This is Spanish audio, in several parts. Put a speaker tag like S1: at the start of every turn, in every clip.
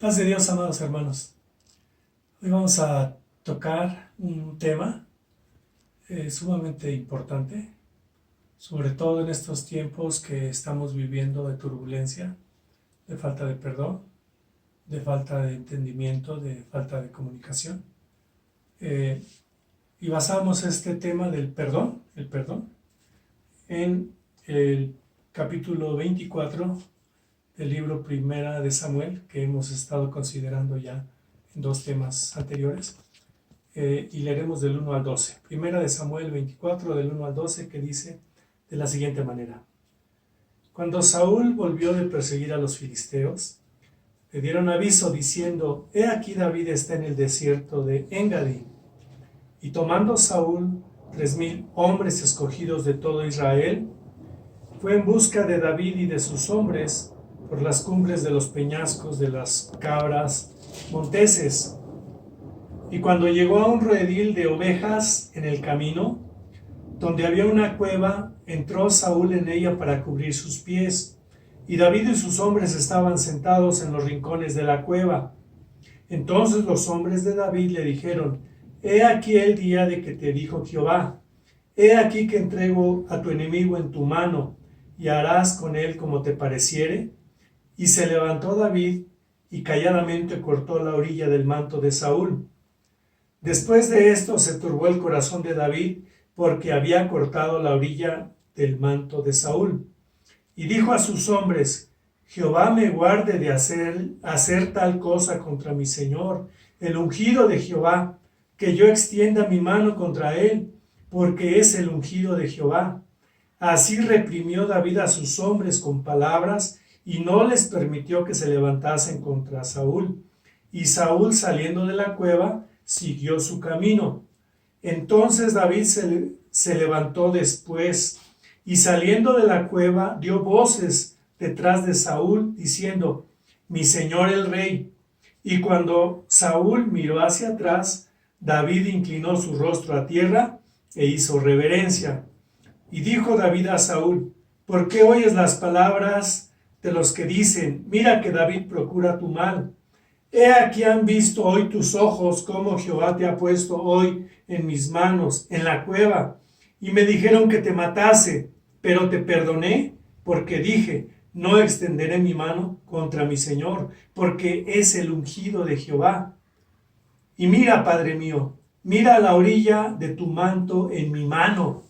S1: Paz de Dios, amados hermanos. Hoy vamos a tocar un tema sumamente importante, sobre todo en estos tiempos que estamos viviendo de turbulencia, de falta de perdón, de falta de entendimiento, de falta de comunicación. Y basamos este tema del perdón, el perdón, en el capítulo 24 del libro Primera de Samuel, que hemos estado considerando ya en dos temas anteriores, y leeremos del 1 al 12. Primera de Samuel 24, del 1 al 12, que dice de la siguiente manera: Cuando Saúl volvió de perseguir a los filisteos, le dieron aviso diciendo: He aquí David está en el desierto de Engadi. Y tomando Saúl 3000 hombres escogidos de todo Israel, fue en busca de David y de sus hombres por las cumbres de los peñascos de las cabras monteses. Y cuando llegó a un redil de ovejas en el camino, donde había una cueva, entró Saúl en ella para cubrir sus pies, y David y sus hombres estaban sentados en los rincones de la cueva. Entonces los hombres de David le dijeron: He aquí el día de que te dijo Jehová: He aquí que entrego a tu enemigo en tu mano, y harás con él como te pareciere. Y se levantó David y calladamente cortó la orilla del manto de Saúl. Después de esto se turbó el corazón de David, porque había cortado la orilla del manto de Saúl. Y dijo a sus hombres: Jehová me guarde de hacer tal cosa contra mi señor, el ungido de Jehová, que yo extienda mi mano contra él, porque es el ungido de Jehová. Así reprimió David a sus hombres con palabras, y no les permitió que se levantasen contra Saúl. Y Saúl, saliendo de la cueva, siguió su camino. Entonces David se levantó después, y saliendo de la cueva dio voces detrás de Saúl, diciendo: Mi señor el rey. Y cuando Saúl miró hacia atrás, David inclinó su rostro a tierra e hizo reverencia. Y dijo David a Saúl: ¿Por qué oyes las palabras de los que dicen: Mira que David procura tu mal? He aquí han visto hoy tus ojos cómo Jehová te ha puesto hoy en mis manos, en la cueva. Y me dijeron que te matase, pero te perdoné, porque dije: No extenderé mi mano contra mi Señor, porque es el ungido de Jehová. Y mira, Padre mío, mira la orilla de tu manto en mi mano,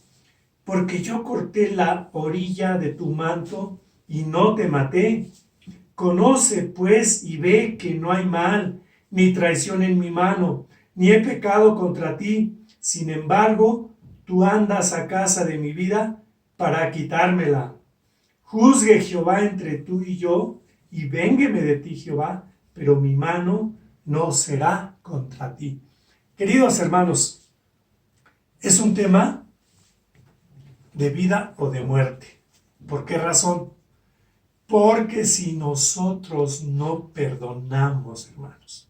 S1: porque yo corté la orilla de tu manto y no te maté. Conoce, pues, y ve que no hay mal, ni traición en mi mano, ni he pecado contra ti. Sin embargo, tú andas a casa de mi vida para quitármela. Juzgue Jehová entre tú y yo, y véngueme de ti, Jehová, pero mi mano no será contra ti. Queridos hermanos, es un tema de vida o de muerte. ¿Por qué razón? Porque si nosotros no perdonamos, hermanos,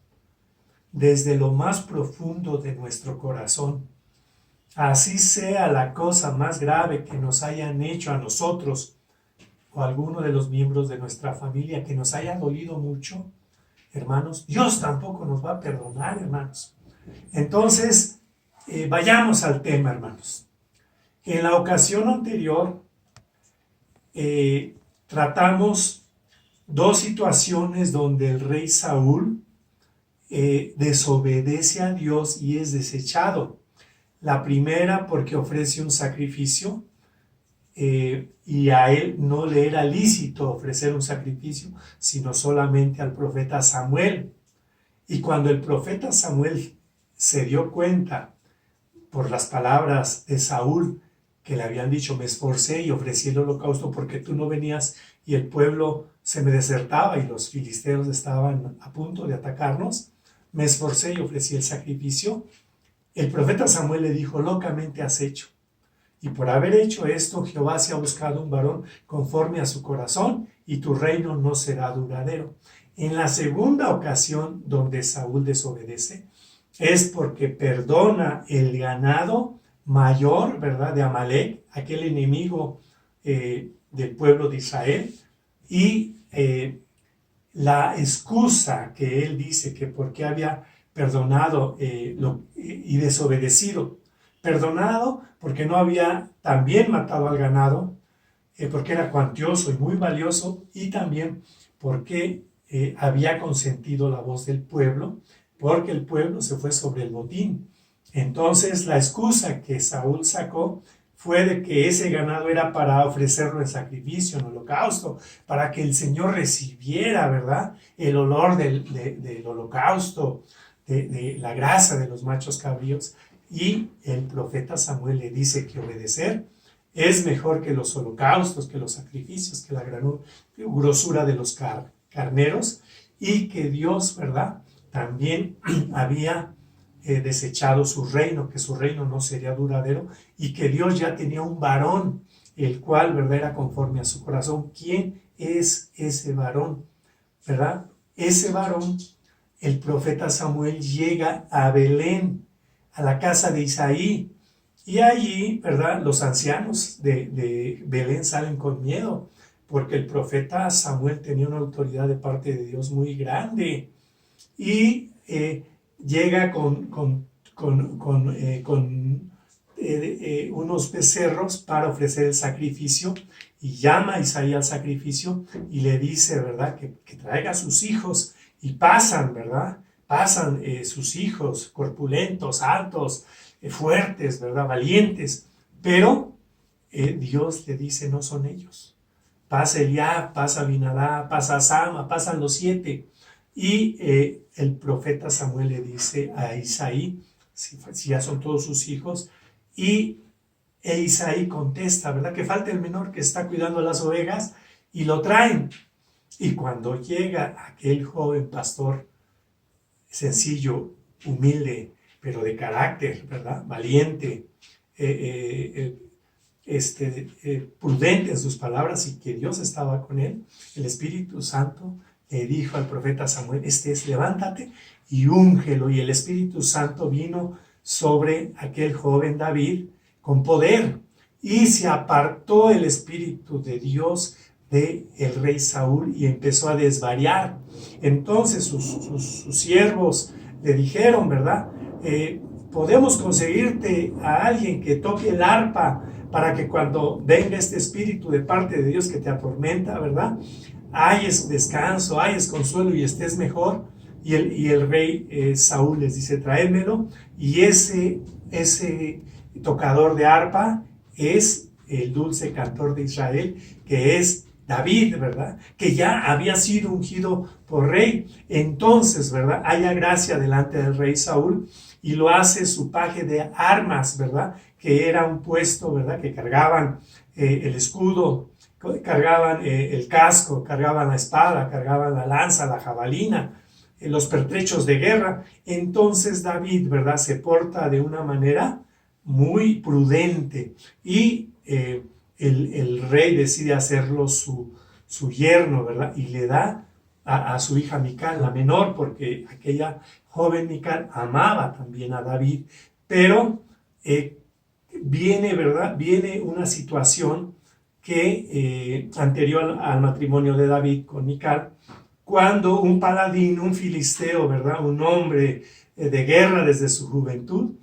S1: desde lo más profundo de nuestro corazón, así sea la cosa más grave que nos hayan hecho a nosotros o a alguno de los miembros de nuestra familia que nos haya dolido mucho, hermanos, Dios tampoco nos va a perdonar, hermanos. Entonces, vayamos al tema, hermanos. En la ocasión anterior, tratamos dos situaciones donde el rey Saúl desobedece a Dios y es desechado. La primera porque ofrece un sacrificio y a él no le era lícito ofrecer un sacrificio, sino solamente al profeta Samuel. Y cuando el profeta Samuel se dio cuenta por las palabras de Saúl, que le habían dicho: me esforcé y ofrecí el holocausto porque tú no venías y el pueblo se me desertaba y los filisteos estaban a punto de atacarnos, me esforcé y ofrecí el sacrificio. El profeta Samuel le dijo: locamente has hecho, y por haber hecho esto Jehová se ha buscado un varón conforme a su corazón, y tu reino no será duradero. En la segunda ocasión donde Saúl desobedece es porque perdona el ganado mayor, ¿verdad?, de Amalek, aquel enemigo del pueblo de Israel, y la excusa que él dice que porque había perdonado y desobedecido, perdonado porque no había también matado al ganado, porque era cuantioso y muy valioso, y también porque había consentido la voz del pueblo, porque el pueblo se fue sobre el botín. Entonces la excusa que Saúl sacó fue de que ese ganado era para ofrecerlo en sacrificio, en holocausto, para que el Señor recibiera, ¿verdad?, el olor del holocausto, de la grasa de los machos cabríos. Y el profeta Samuel le dice que obedecer es mejor que los holocaustos, que los sacrificios, que la grosura de los carneros, y que Dios, ¿verdad?, también había desechado su reino, que su reino no sería duradero, y que Dios ya tenía un varón, el cual, ¿verdad?, era conforme a su corazón. ¿Quién es ese varón? ¿Verdad? Ese varón, el profeta Samuel llega a Belén, a la casa de Isaí, y allí, ¿verdad?, los ancianos de Belén salen con miedo, porque el profeta Samuel tenía una autoridad de parte de Dios muy grande, y llega con unos becerros para ofrecer el sacrificio, y llama a Isaí al sacrificio y le dice, ¿verdad?, que traiga a sus hijos, y pasan, ¿verdad?, pasan sus hijos corpulentos, altos, fuertes, ¿verdad?, valientes, pero Dios le dice, no son ellos. Pasa Eliab, pasa Abinadab, pasa Sama, pasan los 7, y el profeta Samuel le dice a Isaí, si ya son todos sus hijos, y Isaí contesta, ¿verdad?, que falta el menor que está cuidando las ovejas, y lo traen. Y cuando llega aquel joven pastor, sencillo, humilde, pero de carácter, ¿verdad?, valiente, prudente en sus palabras, y que Dios estaba con él, el Espíritu Santo le dijo al profeta Samuel, levántate y úngelo. Y el Espíritu Santo vino sobre aquel joven David con poder, y se apartó el Espíritu de Dios del rey Saúl y empezó a desvariar. Entonces sus siervos le dijeron, ¿verdad?, podemos conseguirte a alguien que toque el arpa para que cuando venga este espíritu de parte de Dios que te atormenta, ¿verdad?, hayas descanso, hayas consuelo y estés mejor. Y el rey Saúl les dice, tráemelo. Y ese tocador de arpa es el dulce cantor de Israel, que es David, ¿verdad?, que ya había sido ungido por rey. Entonces, ¿verdad?, haya gracia delante del rey Saúl, y lo hace su paje de armas, ¿verdad?, que era un puesto, ¿verdad?, que cargaban el escudo, cargaban el casco, cargaban la espada, cargaban la lanza, la jabalina, los pertrechos de guerra. Entonces David, ¿verdad?, se porta de una manera muy prudente, y el rey decide hacerlo su yerno, ¿verdad?, y le da a su hija Mical, la menor, porque aquella joven Mical amaba también a David. Pero viene, ¿verdad?, viene una situación que anterior al matrimonio de David con Mical, cuando un paladín, un filisteo, ¿verdad?, un hombre de guerra desde su juventud,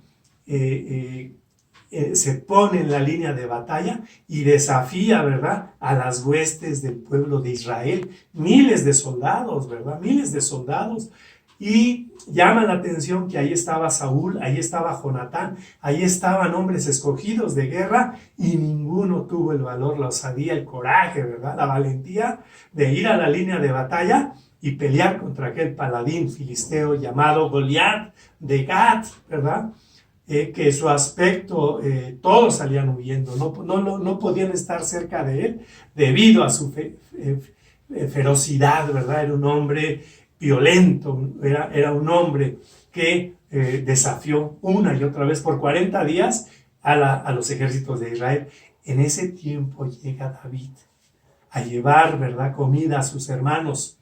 S1: se pone en la línea de batalla y desafía, ¿verdad?, a las huestes del pueblo de Israel, miles de soldados, ¿verdad?, miles de soldados. Y llama la atención que ahí estaba Saúl, ahí estaba Jonatán, ahí estaban hombres escogidos de guerra, y ninguno tuvo el valor, la osadía, el coraje, ¿verdad?, la valentía de ir a la línea de batalla y pelear contra aquel paladín filisteo llamado Goliat de Gat, ¿verdad?, que su aspecto todos salían huyendo, no podían estar cerca de él debido a su ferocidad, ¿verdad? Era un hombre violento, era un hombre que desafió una y otra vez por 40 días a los ejércitos de Israel. En ese tiempo llega David a llevar, ¿verdad?, comida a sus hermanos,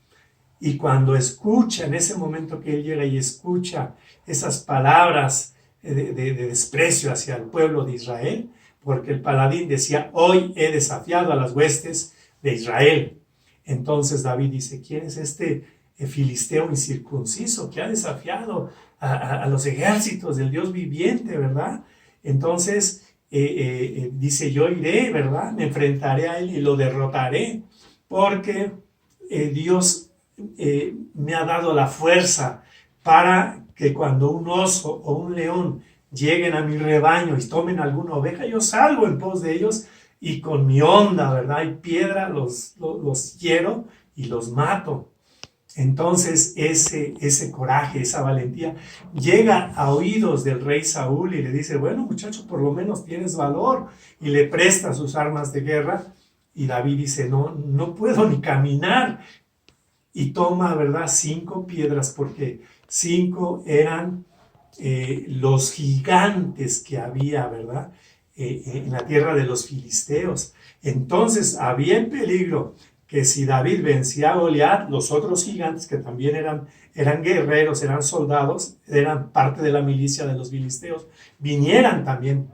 S1: y cuando escucha, en ese momento que él llega y escucha esas palabras de desprecio hacia el pueblo de Israel, porque el paladín decía, hoy he desafiado a las huestes de Israel. Entonces David dice, ¿quién es este filisteo incircunciso que ha desafiado a los ejércitos del Dios viviente, ¿verdad? Entonces dice, yo iré, ¿verdad? Me enfrentaré a él y lo derrotaré, porque Dios me ha dado la fuerza para que cuando un oso o un león lleguen a mi rebaño y tomen alguna oveja, yo salgo en pos de ellos y con mi honda, ¿verdad? Y piedra los hiero y los mato. Entonces ese coraje, esa valentía llega a oídos del rey Saúl y le dice, bueno muchacho, por lo menos tienes valor, y le presta sus armas de guerra. Y David dice, no puedo ni caminar, y toma, ¿verdad?, 5 piedras, porque 5 eran los gigantes que había, ¿verdad?, en la tierra de los filisteos. Entonces había el peligro que si David vencía a Goliat, los otros gigantes, que también eran guerreros, eran soldados, eran parte de la milicia de los filisteos, vinieran también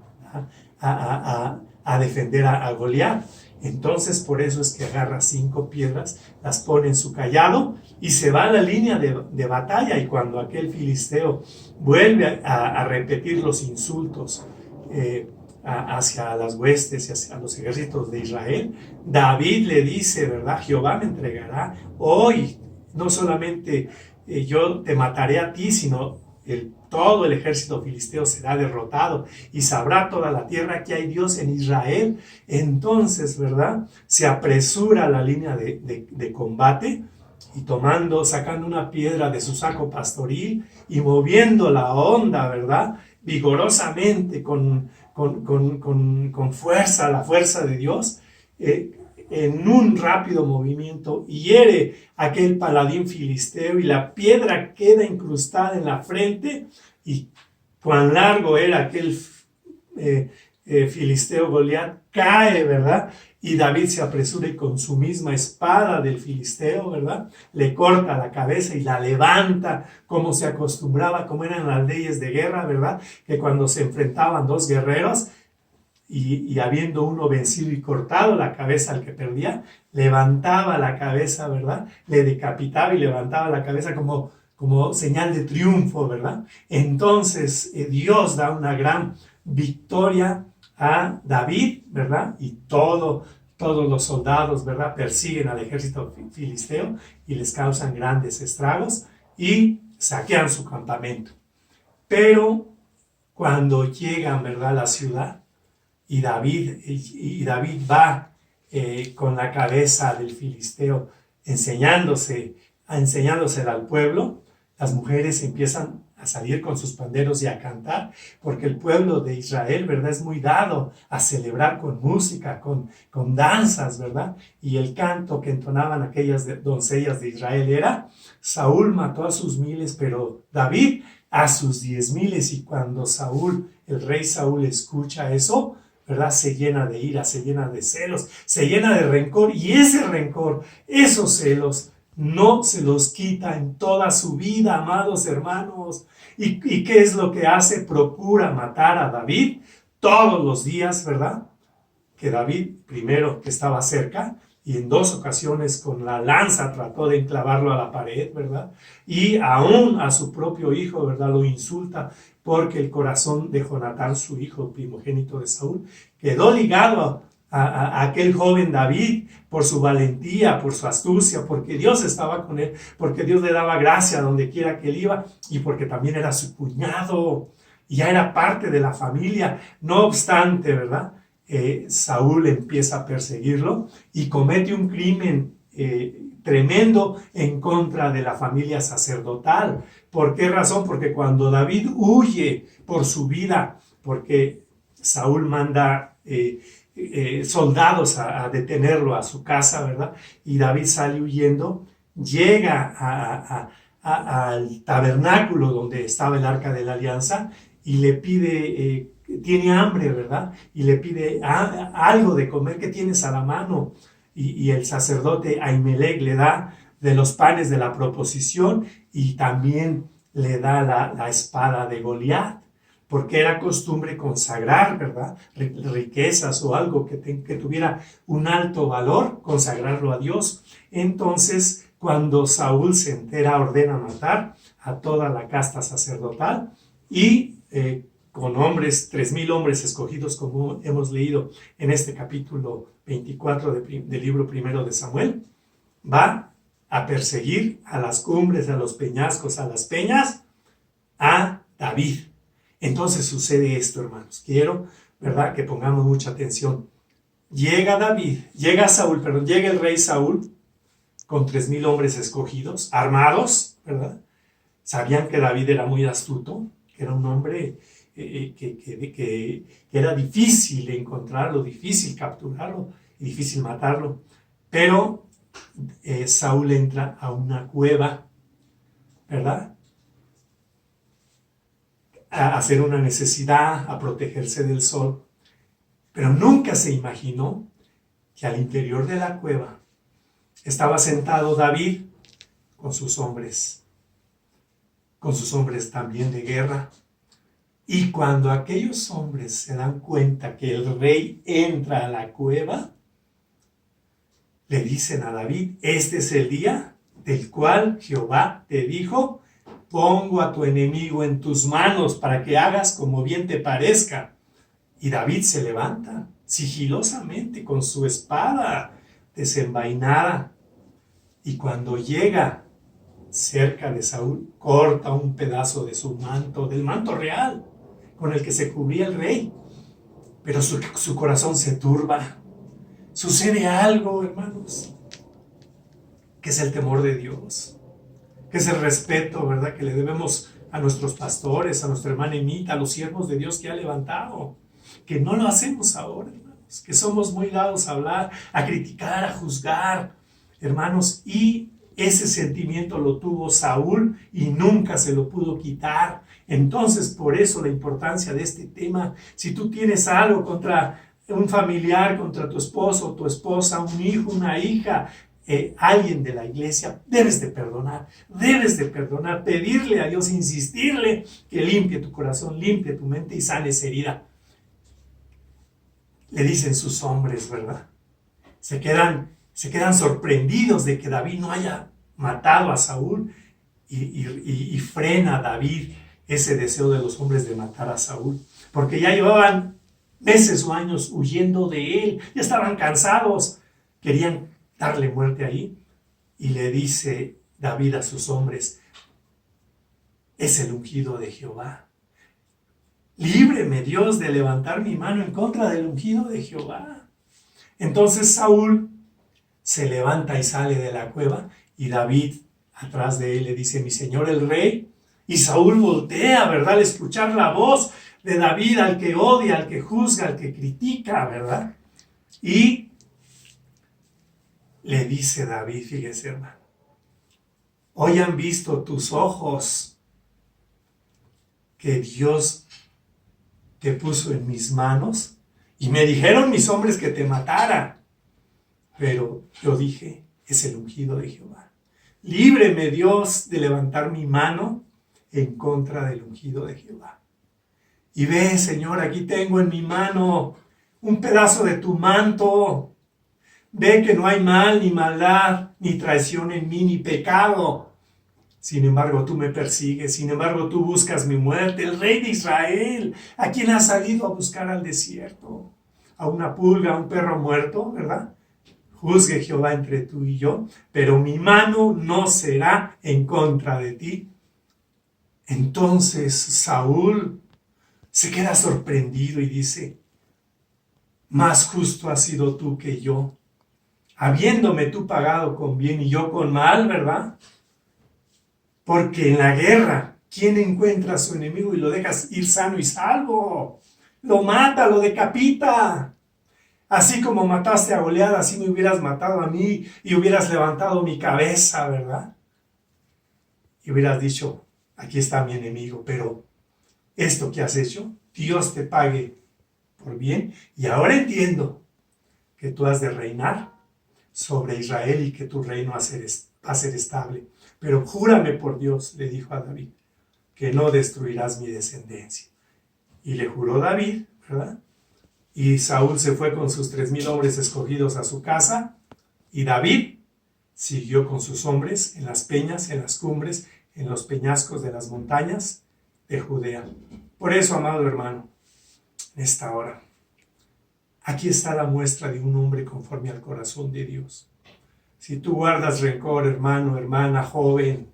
S1: a defender a Goliat. Entonces por eso es que agarra 5 piedras, las pone en su cayado y se va a la línea de batalla. Y cuando aquel filisteo vuelve a repetir los insultos hacia las huestes y hacia los ejércitos de Israel, David le dice, ¿verdad? Jehová me entregará hoy, no solamente yo te mataré a ti, sino todo el ejército filisteo será derrotado y sabrá toda la tierra que hay Dios en Israel. Entonces, ¿verdad?, se apresura a la línea de combate y sacando una piedra de su saco pastoril y moviendo la honda, ¿verdad?, vigorosamente con fuerza, la fuerza de Dios, en un rápido movimiento hiere aquel paladín filisteo y la piedra queda incrustada en la frente. Y cuán largo era aquel filisteo Goliat, cae, ¿verdad? Y David se apresura y con su misma espada del filisteo, ¿verdad?, le corta la cabeza y la levanta, como se acostumbraba, como eran las leyes de guerra, ¿verdad?, que cuando se enfrentaban 2 guerreros y habiendo uno vencido y cortado la cabeza al que perdía, levantaba la cabeza, ¿verdad?, le decapitaba y levantaba la cabeza como señal de triunfo, ¿verdad? Entonces Dios da una gran victoria a David, ¿verdad? Y todos los soldados, ¿verdad?, persiguen al ejército filisteo y les causan grandes estragos y saquean su campamento. Pero cuando llegan, ¿verdad?, a la ciudad y David va con la cabeza del filisteo enseñándosela al pueblo, las mujeres empiezan a salir con sus panderos y a cantar, porque el pueblo de Israel, ¿verdad?, es muy dado a celebrar con música, con danzas, ¿verdad? Y el canto que entonaban aquellas doncellas de Israel era: Saúl mató a sus 1000, pero David a sus 10,000. Y cuando el rey Saúl escucha eso, ¿verdad?, se llena de ira, se llena de celos, se llena de rencor, y ese rencor, esos celos, no se los quita en toda su vida, amados hermanos. ¿Y qué es lo que hace? Procura matar a David todos los días, ¿verdad? Que David, primero, que estaba cerca, y en 2 ocasiones con la lanza trató de enclavarlo a la pared, ¿verdad? Y aún a su propio hijo, ¿verdad?, lo insulta, porque el corazón de Jonatán, su hijo primogénito de Saúl, quedó ligado a aquel joven David por su valentía, por su astucia, porque Dios estaba con él, porque Dios le daba gracia donde quiera que él iba, y porque también era su cuñado y ya era parte de la familia. No obstante, ¿verdad?, Saúl empieza a perseguirlo y comete un crimen tremendo en contra de la familia sacerdotal. ¿Por qué razón? Porque cuando David huye por su vida, porque Saúl manda soldados a detenerlo a su casa, ¿verdad?, y David sale huyendo, llega al tabernáculo donde estaba el arca de la alianza y le pide, tiene hambre, ¿verdad?, y le pide algo de comer. ¿Qué tienes a la mano? Y el sacerdote Ahimelech le da de los panes de la proposición y también le da la espada de Goliat. porque era costumbre consagrar, ¿verdad? Riquezas o algo que tuviera un alto valor, consagrarlo a Dios. Entonces, cuando Saúl se entera, ordena matar a toda la casta sacerdotal y con hombres, 3,000 hombres escogidos, como hemos leído en este capítulo 24 del libro primero de Samuel, va a perseguir a las cumbres, a los peñascos, a las peñas, a David. Entonces sucede esto, hermanos. Quiero, ¿verdad?, que pongamos mucha atención. Llega el rey Saúl con 3,000 hombres escogidos, armados, ¿verdad? Sabían que David era muy astuto, que era un hombre que era difícil encontrarlo, difícil capturarlo y difícil matarlo. Pero Saúl entra a una cueva, ¿verdad?, a hacer una necesidad, a protegerse del sol. Pero nunca se imaginó que al interior de la cueva estaba sentado David con sus hombres también de guerra. Y cuando aquellos hombres se dan cuenta que el rey entra a la cueva, le dicen a David: este es el día del cual Jehová te dijo: pongo a tu enemigo en tus manos para que hagas como bien te parezca. Y David se levanta sigilosamente con su espada desenvainada, y cuando llega cerca de Saúl, corta un pedazo de su manto, del manto real con el que se cubría el rey. Pero su corazón se turba. Sucede algo, hermanos, que es el temor de Dios, que es el respeto, ¿verdad?, que le debemos a nuestros pastores, a nuestra hermana Emita, a los siervos de Dios que ha levantado, que no lo hacemos ahora, hermanos, que somos muy dados a hablar, a criticar, a juzgar, hermanos, y ese sentimiento lo tuvo Saúl y nunca se lo pudo quitar. Entonces, por eso la importancia de este tema. Si tú tienes algo contra un familiar, contra tu esposo, tu esposa, un hijo, una hija, alguien de la iglesia, debes de perdonar, pedirle a Dios, insistirle que limpie tu corazón, limpie tu mente y sane esa herida. Le dicen sus hombres, ¿verdad? Se quedan sorprendidos de que David no haya matado a Saúl y frena a David ese deseo de los hombres de matar a Saúl, porque ya llevaban meses o años huyendo de él, ya estaban cansados, querían darle muerte ahí. Y le dice David a sus hombres: es el ungido de Jehová. Líbreme Dios de levantar mi mano en contra del ungido de Jehová. Entonces Saúl se levanta y sale de la cueva, y David atrás de él le dice: mi señor el rey. Y Saúl voltea, ¿verdad?, al escuchar la voz de David, al que odia, al que juzga, al que critica, ¿verdad? Y le dice David, fíjese, hermano: hoy han visto tus ojos que Dios te puso en mis manos, y me dijeron mis hombres que te matara, pero yo dije: es el ungido de Jehová. Líbreme Dios de levantar mi mano en contra del ungido de Jehová. Y ve, Señor, aquí tengo en mi mano un pedazo de tu manto. Ve que no hay mal, ni maldad, ni traición en mí, ni pecado. Sin embargo, tú me persigues, sin embargo, tú buscas mi muerte. El rey de Israel, ¿a quién has salido a buscar al desierto? A una pulga, a un perro muerto, ¿verdad? Juzgue Jehová entre tú y yo, pero mi mano no será en contra de ti. Entonces Saúl se queda sorprendido y dice: más justo has sido tú que yo, habiéndome tú pagado con bien y yo con mal, ¿verdad? Porque en la guerra, ¿quién encuentra a su enemigo y lo deja ir sano y salvo? Lo mata, lo decapita. Así como mataste a Goliat, así me hubieras matado a mí y hubieras levantado mi cabeza, ¿verdad? Y hubieras dicho: aquí está mi enemigo, pero esto que has hecho, Dios te pague por bien. Y ahora entiendo que tú has de reinar sobre Israel y que tu reino va a ser estable. Pero júrame por Dios, le dijo a David, que no destruirás mi descendencia. Y le juró David, ¿verdad? Y Saúl se fue con sus 3,000 hombres escogidos a su casa, y David siguió con sus hombres en las peñas, en las cumbres, en los peñascos de las montañas de Judea. Por eso, amado hermano, en esta hora, aquí está la muestra de un hombre conforme al corazón de Dios. Si tú guardas rencor, hermano, hermana, joven,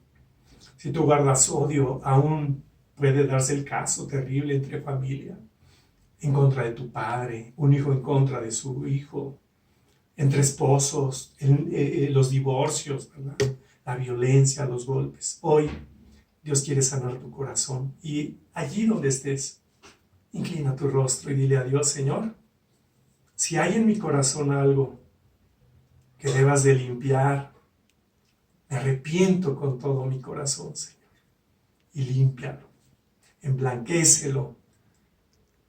S1: si tú guardas odio, aún puede darse el caso terrible entre familia, en contra de tu padre, un hijo en contra de su hijo, entre esposos, los divorcios, ¿verdad? La violencia, los golpes. Hoy Dios quiere sanar tu corazón, y allí donde estés, inclina tu rostro y dile a Dios: Señor, si hay en mi corazón algo que debas de limpiar, me arrepiento con todo mi corazón, Señor, y límpialo, emblanquécelo.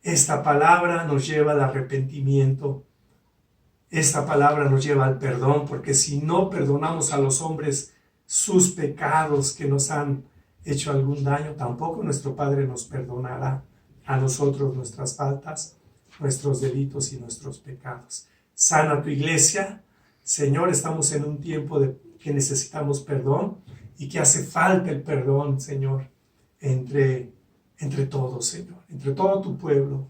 S1: Esta palabra nos lleva al arrepentimiento. Esta palabra nos lleva al perdón, porque si no perdonamos a los hombres sus pecados que nos han hecho algún daño, tampoco nuestro Padre nos perdonará a nosotros nuestras faltas, nuestros delitos y nuestros pecados. Sana tu iglesia. Señor, estamos en un tiempo que necesitamos perdón, y que hace falta el perdón, Señor, entre todos, Señor, entre todo tu pueblo.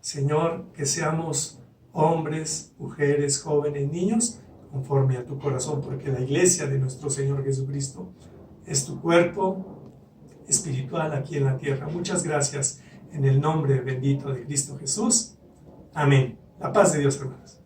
S1: Señor, que seamos hombres, mujeres, jóvenes, niños, conforme a tu corazón, porque la iglesia de nuestro Señor Jesucristo es tu cuerpo espiritual aquí en la tierra. Muchas gracias, en el nombre bendito de Cristo Jesús. Amén. La paz de Dios, hermanos.